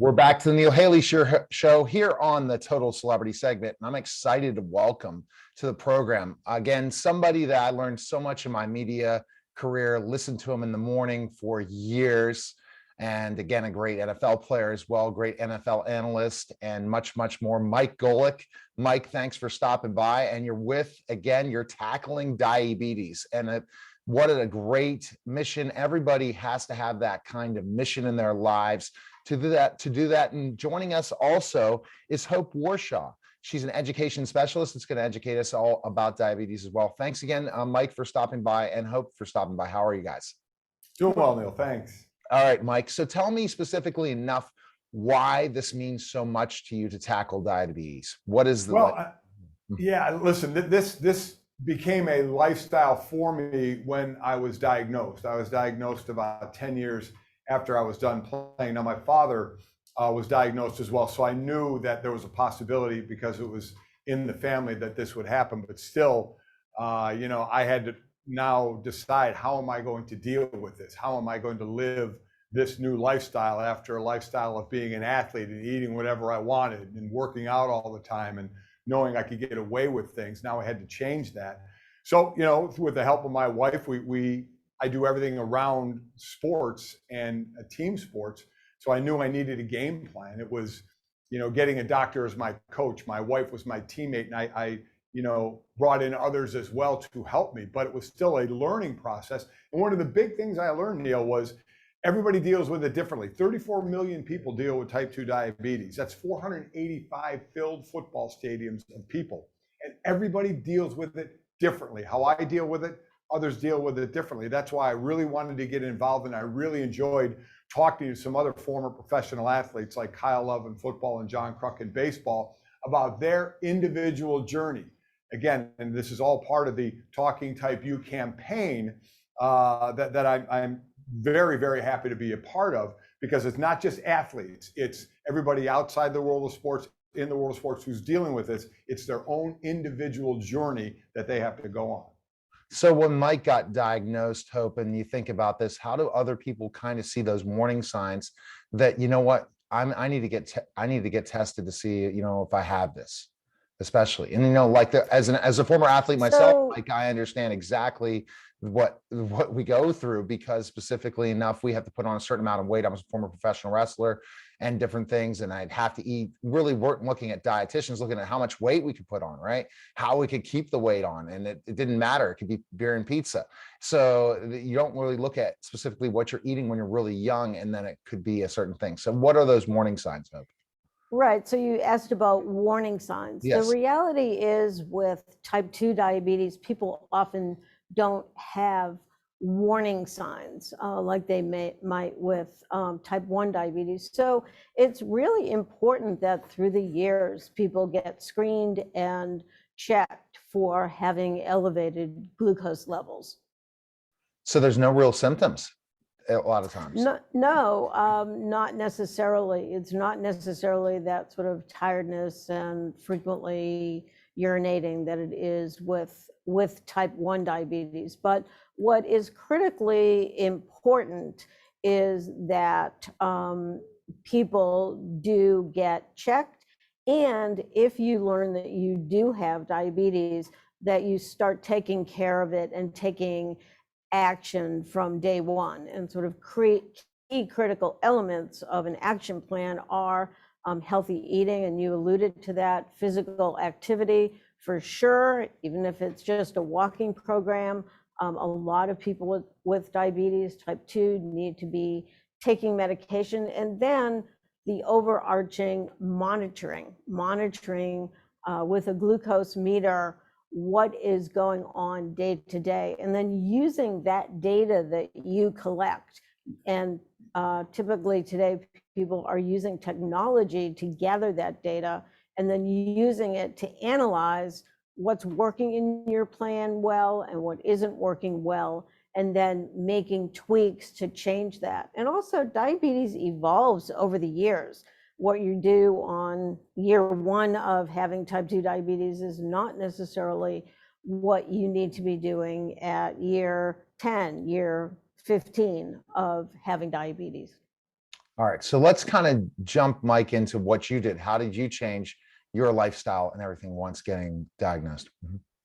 We're back to the Neil Haley Show here on the Total Celebrity segment, and I'm excited to welcome to the program, again, somebody that I learned so much in my media career, listened to him in the morning for years, and again, a great NFL player as well, great NFL analyst, and much, much more, Mike Golic. Mike, thanks for stopping by, and you're tackling diabetes, and what a great mission. Everybody has to have that kind of mission in their lives to do that. And joining us also is Hope Warshaw. She's an education specialist that's going to educate us all about diabetes as well. Thanks again, Mike, for stopping by, and Hope for stopping by. How are you guys? Doing well, Neil. Thanks. All right, Mike. So tell me specifically enough why this means so much to you to tackle diabetes. What is the yeah, listen, this became a lifestyle for me when I was diagnosed. I was diagnosed about 10 years after I was done playing. Now, my father was diagnosed as well, so I knew that there was a possibility because it was in the family that this would happen. But still, I had to now decide, how am I going to deal with this? How am I going to live this new lifestyle after a lifestyle of being an athlete and eating whatever I wanted and working out all the time and knowing I could get away with things? Now I had to change that. So, with the help of my wife, I do everything around sports and team sports. So I knew I needed a game plan. It was, getting a doctor as my coach. My wife was my teammate, and I brought in others as well to help me, but it was still a learning process. And one of the big things I learned, Neil, was everybody deals with it differently. 34 million people deal with type 2 diabetes. That's 485 filled football stadiums of people. And everybody deals with it differently. How I deal with it, others deal with it differently. That's why I really wanted to get involved, and I really enjoyed talking to some other former professional athletes like Kyle Love in football and John Kruk in baseball about their individual journey. Again, and this is all part of the Talking Type U campaign that I'm very, very happy to be a part of, because it's not just athletes, it's everybody outside the world of sports, in the world of sports, who's dealing with this. It's their own individual journey that they have to go on. So when Mike got diagnosed, Hope, and you think about this, how do other people kind of see those warning signs that, I need to get tested to see, if I have this, especially, and as a former athlete myself, like, I understand exactly what we go through, because specifically enough, we have to put on a certain amount of weight. I was a former professional wrestler and different things, and I'd have to eat, really work looking at dietitians, looking at how much weight we could put on, right? How we could keep the weight on, and it didn't matter. It could be beer and pizza. So you don't really look at specifically what you're eating when you're really young, and then it could be a certain thing. So what are those warning signs, Hope? Right. So you asked about warning signs. Yes. The reality is, with type 2 diabetes, people often don't have warning signs like they might with type 1 diabetes. So it's really important that through the years, people get screened and checked for having elevated glucose levels. So there's no real symptoms a lot of times. No, not necessarily. It's not necessarily that sort of tiredness and frequently urinating that it is with type 1 diabetes. But what is critically important is that people do get checked. And if you learn that you do have diabetes, that you start taking care of it and taking action from day one. And sort of key critical elements of an action plan are healthy eating, and you alluded to that, physical activity for sure, even if it's just a walking program. A lot of people with diabetes type 2 need to be taking medication, and then the overarching monitoring with a glucose meter, what is going on day to day, and then using that data that you collect. And typically today, people are using technology to gather that data and then using it to analyze what's working in your plan well and what isn't working well, and then making tweaks to change that. And also, diabetes evolves over the years. What you do on year 1 of having type 2 diabetes is not necessarily what you need to be doing at year 10, year 15 of having diabetes. All right. So let's kind of jump, Mike, into what you did. How did you change your lifestyle and everything once getting diagnosed?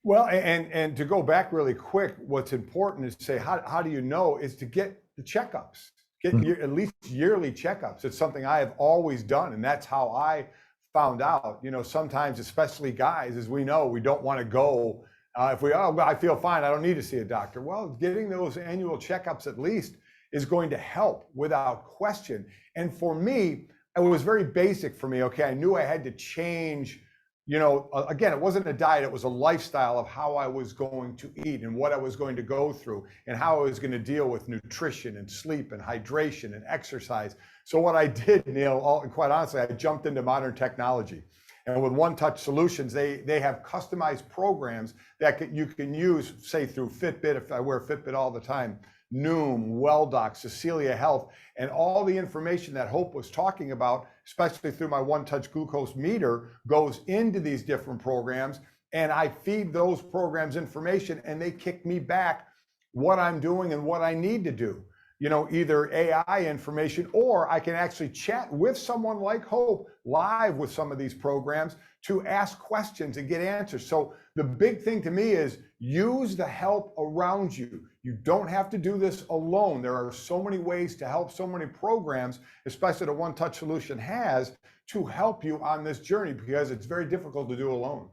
Well, and to go back really quick, what's important is to say, how do you know, is to get the checkups, get at least yearly checkups. It's something I have always done. And that's how I found out. Sometimes, especially guys, as we know, we don't want to go if I feel fine, I don't need to see a doctor. Well, getting those annual checkups at least is going to help without question. And for me, it was very basic for me. Okay, I knew I had to change. Again, it wasn't a diet, it was a lifestyle of how I was going to eat and what I was going to go through and how I was going to deal with nutrition and sleep and hydration and exercise. So what I did, Neil, quite honestly, I jumped into modern technology. And with One Touch Solutions, they have customized programs that you can use, say through Fitbit, if I wear Fitbit all the time, Noom, WellDoc, Cecilia Health, and all the information that Hope was talking about, especially through my One Touch glucose meter, goes into these different programs. And I feed those programs information and they kick me back what I'm doing and what I need to do. Either AI information, or I can actually chat with someone like Hope live with some of these programs to ask questions and get answers. So the big thing to me is use the help around you. You don't have to do this alone. There are so many ways to help, so many programs, especially the One Touch Solution has, to help you on this journey, because it's very difficult to do alone.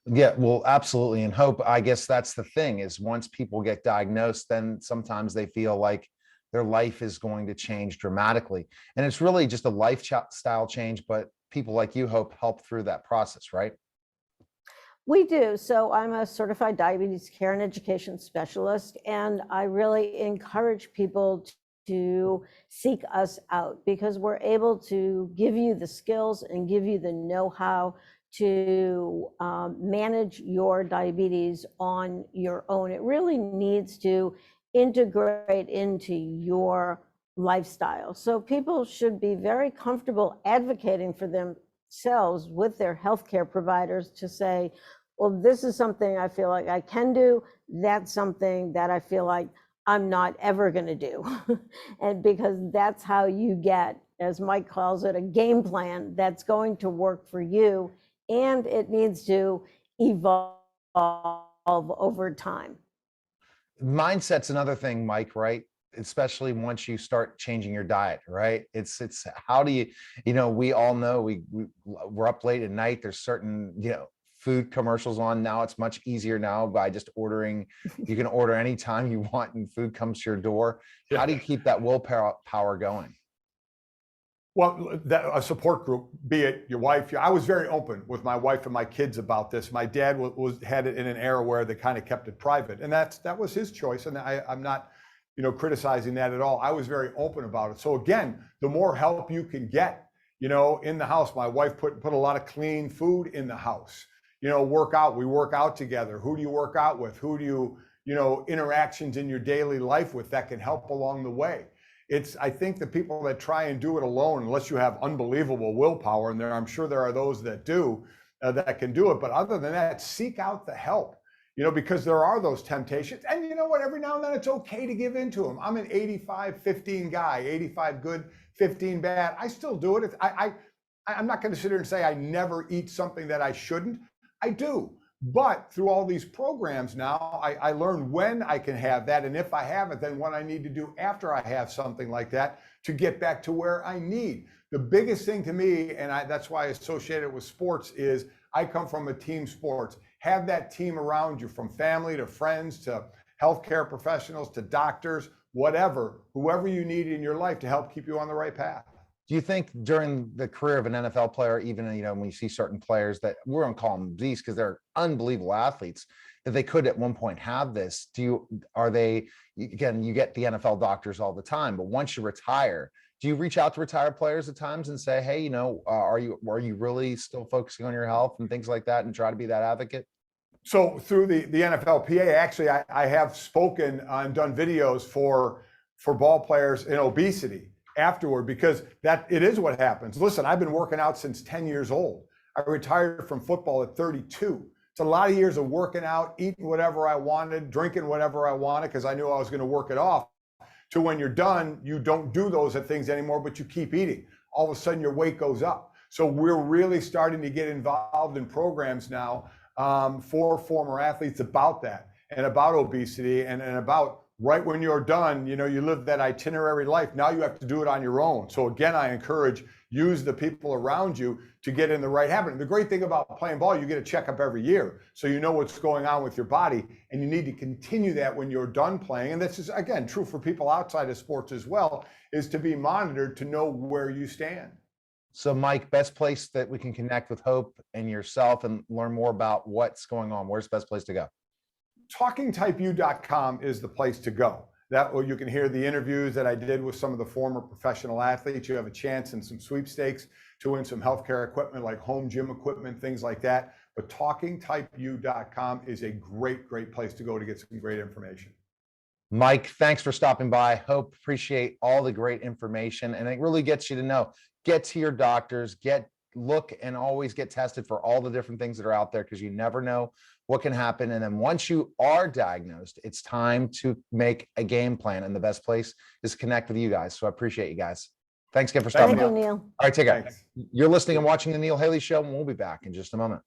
Yeah, well, absolutely. And Hope, I guess that's the thing, is once people get diagnosed, then sometimes they feel like their life is going to change dramatically. And it's really just a lifestyle change, but people like you, Hope, help through that process, right? We do. So I'm a certified diabetes care and education specialist, and I really encourage people to seek us out, because we're able to give you the skills and give you the know-how to manage your diabetes on your own. It really needs to integrate into your lifestyle. So people should be very comfortable advocating for themselves with their healthcare providers to say, well, this is something I feel like I can do. That's something that I feel like I'm not ever going to do. And because that's how you get, as Mike calls it, a game plan that's going to work for you. And it needs to evolve over time. Mindset's another thing, Mike, right? Especially once you start changing your diet, right? It's how do you, we all know we're up late at night. There's certain, food commercials on now. It's much easier now by just ordering. You can order anytime you want and food comes to your door. Yeah. How do you keep that willpower going? Well, a support group, be it your wife. I was very open with my wife and my kids about this. My dad had it in an era where they kind of kept it private, and that was his choice. And I'm not, criticizing that at all. I was very open about it. So again, the more help you can get, in the house. My wife put a lot of clean food in the house. Work out. We work out together. Who do you work out with? Who do you, interactions in your daily life with that can help along the way? I think the people that try and do it alone, unless you have unbelievable willpower, and I'm sure there are those that do, that can do it. But other than that, seek out the help, because there are those temptations. And you know what? Every now and then it's okay to give into them. I'm an 85-15 guy, 85 good, 15 bad. I still do it. I'm not going to sit here and say I never eat something that I shouldn't. I do. But through all these programs now, I learn when I can have that, and if I have it, then what I need to do after I have something like that to get back to where I need. The biggest thing to me, and that's why I associate it with sports, is I come from a team sports. Have that team around you, from family to friends to healthcare professionals to doctors, whatever, whoever you need in your life to help keep you on the right path. Do you think during the career of an NFL player, even, when you see certain players that we're going to call them these because they're unbelievable athletes, that they could at one point have this? Again, you get the NFL doctors all the time, but once you retire, do you reach out to retired players at times and say, hey, are you really still focusing on your health and things like that, and try to be that advocate? So through the NFLPA, actually, I have spoken and done videos for ball players in obesity afterward, because it is what happens. Listen, I've been working out since 10 years old. I retired from football at 32. It's a lot of years of working out, eating whatever I wanted, drinking whatever I wanted, because I knew I was going to work it off. to when you're done, you don't do those things anymore, but you keep eating. All of a sudden your weight goes up. So we're really starting to get involved in programs now for former athletes about that, and about obesity, and about right when you're done, you live that itinerary life. Now you have to do it on your own. So again, I encourage, use the people around you to get in the right habit. And the great thing about playing ball, you get a checkup every year. So you know what's going on with your body, and you need to continue that when you're done playing. And this is, again, true for people outside of sports as well, is to be monitored to know where you stand. So Mike, best place that we can connect with Hope and yourself and learn more about what's going on, where's the best place to go? TalkingTypeU.com is the place to go. That way you can hear the interviews that I did with some of the former professional athletes. You have a chance in some sweepstakes to win some healthcare equipment like home gym equipment, things like that. But TalkingTypeU.com is a great, great place to go to get some great information. Mike, thanks for stopping by. Hope, appreciate all the great information. And it really gets you to know, get to your doctors, look and always get tested for all the different things that are out there, because you never know what can happen. And then once you are diagnosed, it's time to make a game plan. And the best place is to connect with you guys. So I appreciate you guys. Thanks again for stopping by. Thank you, Neil. All right, take care. Thanks. You're listening and watching The Neil Haley Show, and we'll be back in just a moment.